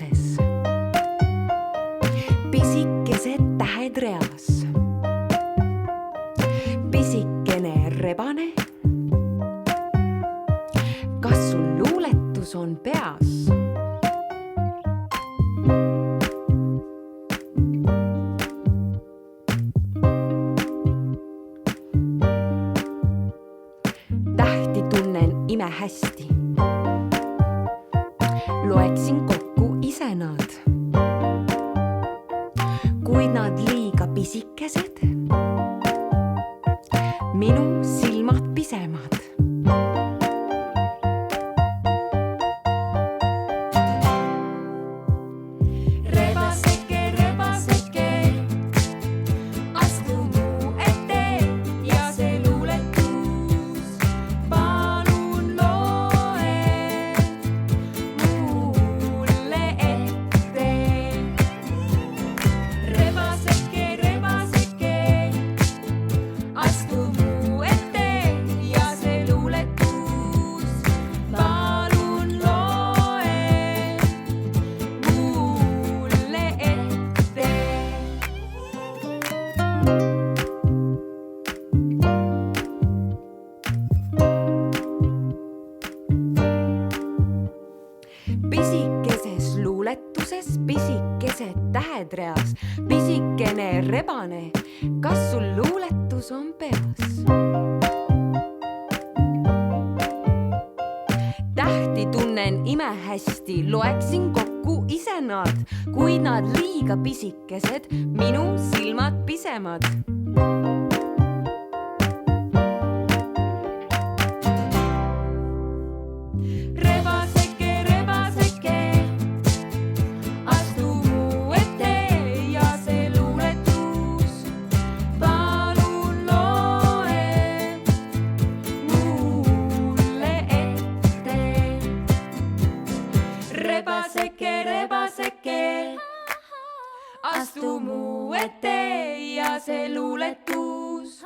luuletuses. Pisikesed tähed reas. Pisikene rebane. Kas sul luuletus on peas? Tähti tunnen imehästi. Loeksin kokku ise nad. Kuid nad liiga pisikesed. Minu silmad pisemad. Pisikeses luuletuses, pisikesed tähed reas, pisikene rebane. Kas sul luuletus on peas? Tähti tunnen imehästi, loeksin kokku ise nad. Kui nad liiga pisikesed, minu silmad pisemad. Rebaseke, astu mu ette ja see luuletus